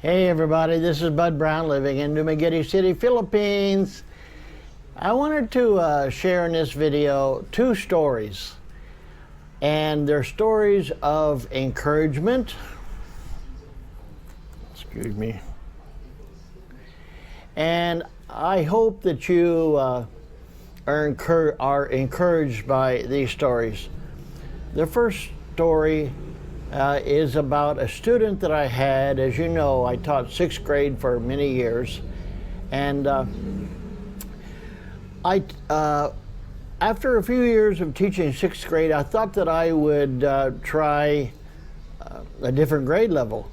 Hey everybody, this is Bud Brown living in Dumaguete City, Philippines. I wanted to share in this video two stories, and they're stories of encouragement. Excuse me. And I hope that you are encouraged by these stories. The first story is about a student that I had. As you know, I taught sixth grade for many years, and after a few years of teaching sixth grade, I thought that I would try a different grade level.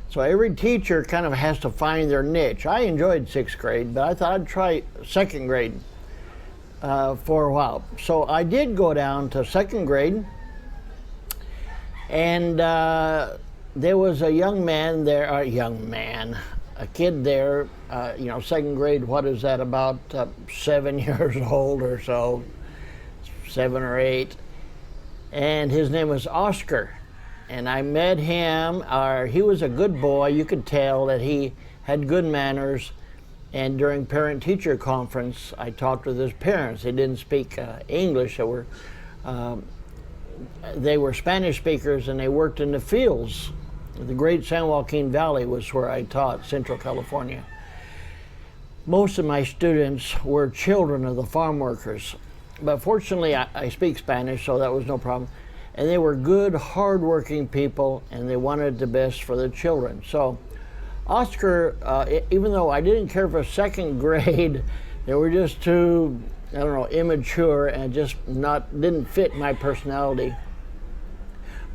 So every teacher kind of has to find their niche. I enjoyed sixth grade, but I thought I'd try second grade for a while. So I did go down to second grade, and there was a young man there, a kid there, second grade, what is that, about 7 years old or so, 7 or 8. And his name was Oscar. And I met him, he was a good boy. You could tell that he had good manners. And during parent-teacher conference, I talked with his parents. They didn't speak English. They were Spanish speakers, and they worked in the fields. The great San Joaquin Valley was where I taught, Central California. Most of my students were children of the farm workers, but fortunately I speak Spanish, so that was no problem. And they were good, hard-working people, and they wanted the best for their children. So Oscar, even though I didn't care for second grade, they were just too, immature and just didn't fit my personality.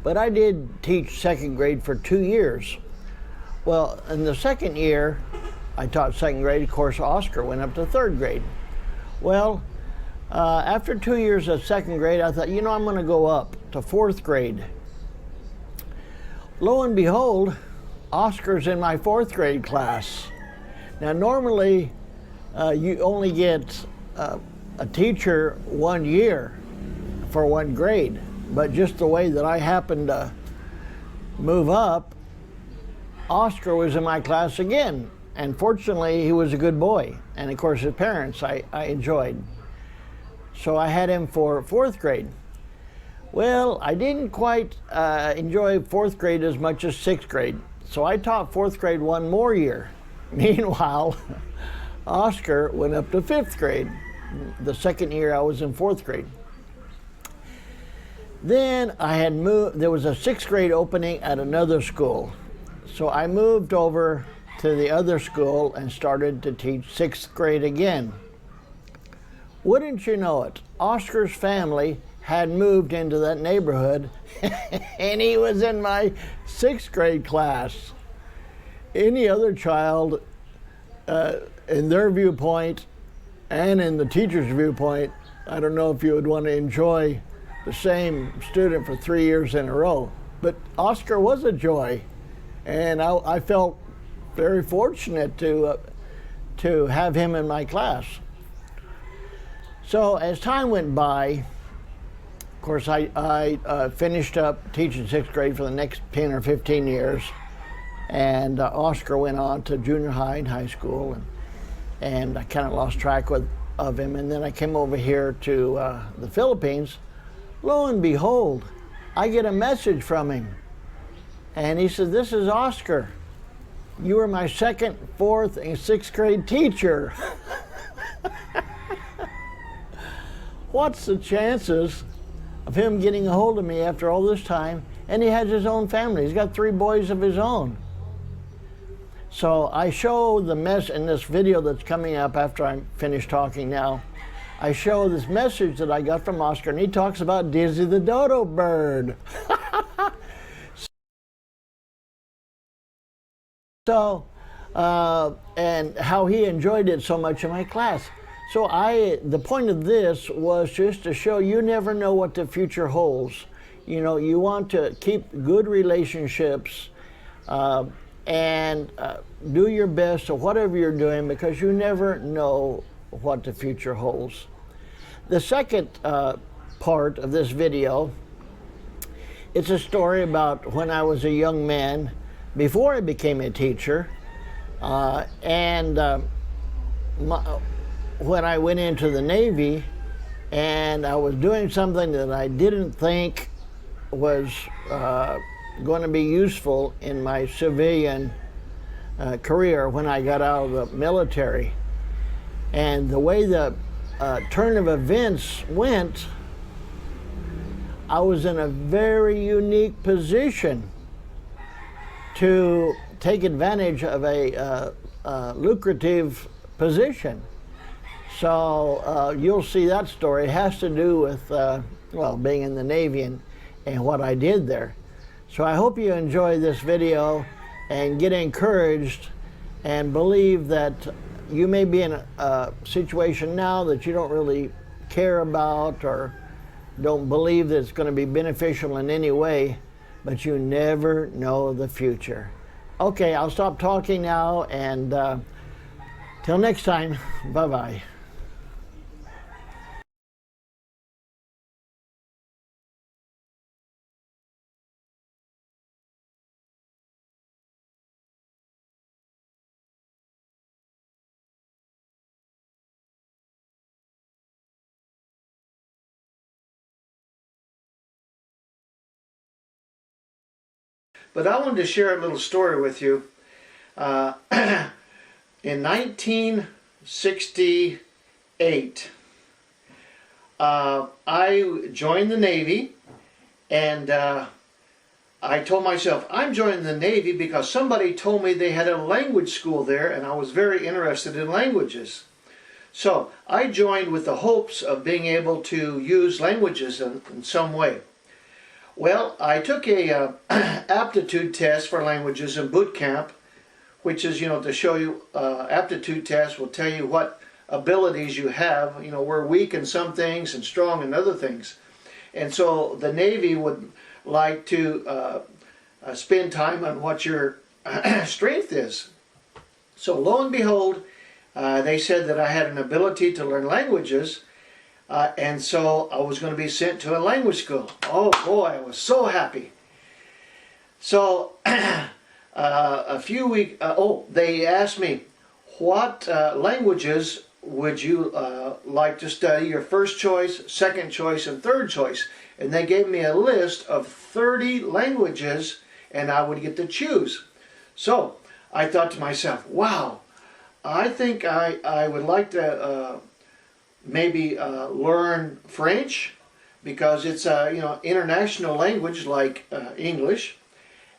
But I did teach second grade for 2 years. Well, in the second year, I taught second grade. Of course, Oscar went up to third grade. Well, after 2 years of second grade, I thought, I'm going to go up to fourth grade. Lo and behold, Oscar's in my fourth grade class. Now, normally, you only get a teacher 1 year for one grade, but just the way that I happened to move up, Oscar was in my class again, and fortunately he was a good boy, and of course his parents I enjoyed. So I had him for fourth grade. Well, I didn't quite enjoy fourth grade as much as sixth grade, so I taught fourth grade one more year. Meanwhile, Oscar went up to fifth grade. The second year I was in fourth grade. Then I had moved, there was a sixth grade opening at another school. So I moved over to the other school and started to teach sixth grade again. Wouldn't you know it, Oscar's family had moved into that neighborhood and he was in my sixth grade class. Any other child, in their viewpoint, and in the teacher's viewpoint, I don't know if you would want to enjoy the same student for 3 years in a row. But Oscar was a joy, and I felt very fortunate to have him in my class. So as time went by, of course, I finished up teaching sixth grade for the next 10 or 15 years, and Oscar went on to junior high and high school, and I kind of lost track of him. And then I came over here to the Philippines. Lo and behold, I get a message from him. And he said, "This is Oscar. You were my second, fourth, and sixth grade teacher." What's the chances of him getting a hold of me after all this time? And he has his own family. He's got 3 boys of his own. So I show the mess in this video that's coming up after I'm finished talking now. I show this message that I got from Oscar, and he talks about Dizzy the dodo bird. So, and how he enjoyed it so much in my class. So the point of this was just to show you never know what the future holds. You want to keep good relationships, and do your best at whatever you're doing, because you never know what the future holds. The second part of this video, it's a story about when I was a young man before I became a teacher, And when I went into the Navy, and I was doing something that I didn't think was going to be useful in my civilian career when I got out of the military. And the way the turn of events went, I was in a very unique position to take advantage of a lucrative position. So you'll see that story. It has to do with, well, being in the Navy and what I did there. So I hope you enjoy this video and get encouraged and believe that you may be in a situation now that you don't really care about or don't believe that it's going to be beneficial in any way, but you never know the future. Okay, I'll stop talking now, and till next time, bye-bye. But I wanted to share a little story with you. In 1968, I joined the Navy, and I told myself, I'm joining the Navy because somebody told me they had a language school there, and I was very interested in languages. So I joined with the hopes of being able to use languages in some way. Well, I took a aptitude test for languages in boot camp, which is, to show you, aptitude test will tell you what abilities you have. We're weak in some things and strong in other things. And so the Navy would like to spend time on what your strength is. So lo and behold, they said that I had an ability to learn languages. And so I was going to be sent to a language school. Oh boy, I was so happy. So a few weeks, they asked me, what languages would you like to study? Your first choice, second choice, and third choice. And they gave me a list of 30 languages, and I would get to choose. So I thought to myself, wow, I think I would like to maybe learn French, because it's a international language like English,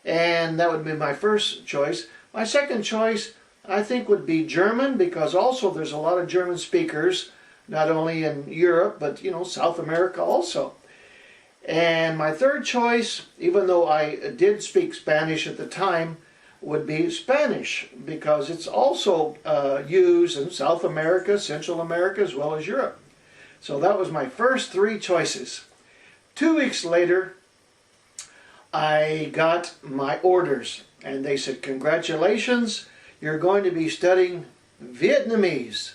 and that would be my first choice. My second choice, I think, would be German, because also there's a lot of German speakers, not only in Europe but South America also. And my third choice, even though I did speak Spanish at the time, would be Spanish, because it's also used in South America, Central America, as well as Europe. So that was my first three choices. 2 weeks later, I got my orders, and they said, congratulations, you're going to be studying Vietnamese.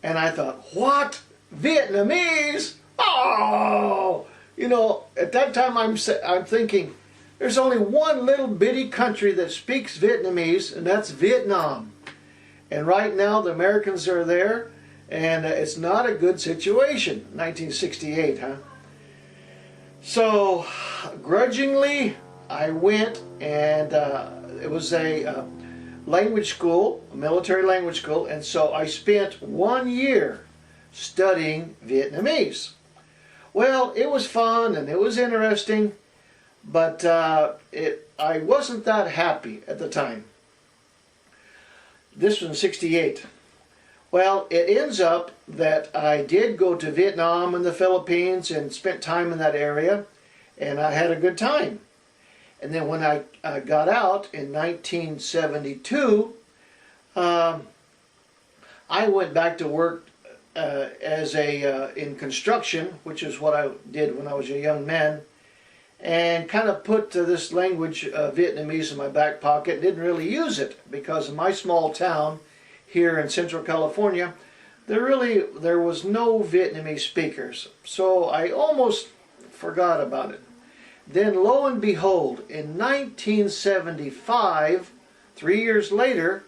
And I thought, what? Vietnamese? Oh! At that time I'm thinking, there's only one little bitty country that speaks Vietnamese, and that's Vietnam. And right now the Americans are there, and it's not a good situation. 1968, huh? So, grudgingly, I went, and it was a language school, a military language school, and so I spent 1 year studying Vietnamese. Well, it was fun, and it was interesting, but I wasn't that happy at the time. This was in '68. Well, it ends up that I did go to Vietnam and the Philippines and spent time in that area, and I had a good time. And then when I got out in 1972, I went back to work as in construction, which is what I did when I was a young man, and kind of put this language Vietnamese in my back pocket. Didn't really use it, because in my small town here in Central California, there was no Vietnamese speakers, so I almost forgot about it. Then lo and behold, in 1975, 3 years later,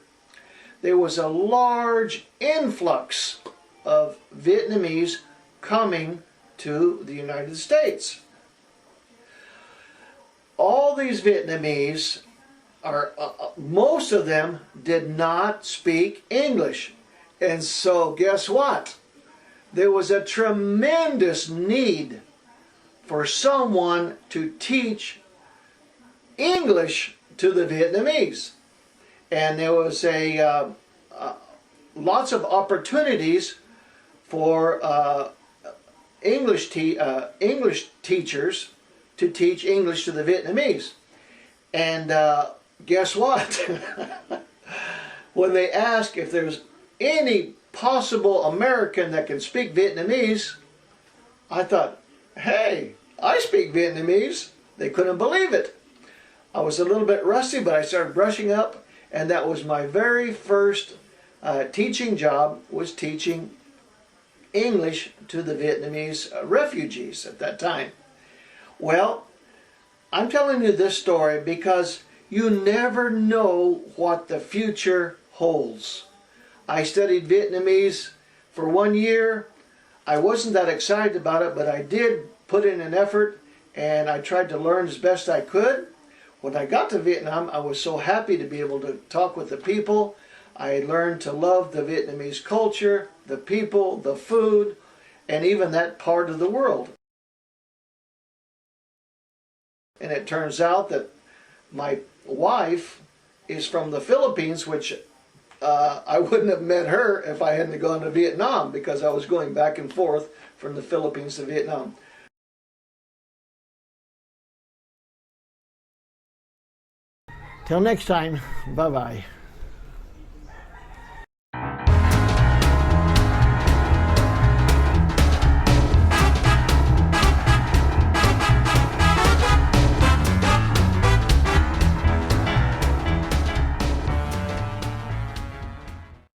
there was a large influx of Vietnamese coming to the United States. All these Vietnamese most of them did not speak English. And so guess what? There was a tremendous need for someone to teach English to the Vietnamese. And there was lots of opportunities for English teachers to teach English to the Vietnamese. And guess what? When they asked if there's any possible American that can speak Vietnamese, I thought, hey, I speak Vietnamese. They couldn't believe it. I was a little bit rusty, but I started brushing up, and that was my very first teaching job, was teaching English to the Vietnamese refugees at that time. Well, I'm telling you this story because you never know what the future holds. I studied Vietnamese for 1 year. I wasn't that excited about it, but I did put in an effort, and I tried to learn as best I could. When I got to Vietnam, I was so happy to be able to talk with the people. I learned to love the Vietnamese culture, the people, the food, and even that part of the world. And it turns out that my wife is from the Philippines, which I wouldn't have met her if I hadn't gone to Vietnam, because I was going back and forth from the Philippines to Vietnam. Till next time, bye-bye.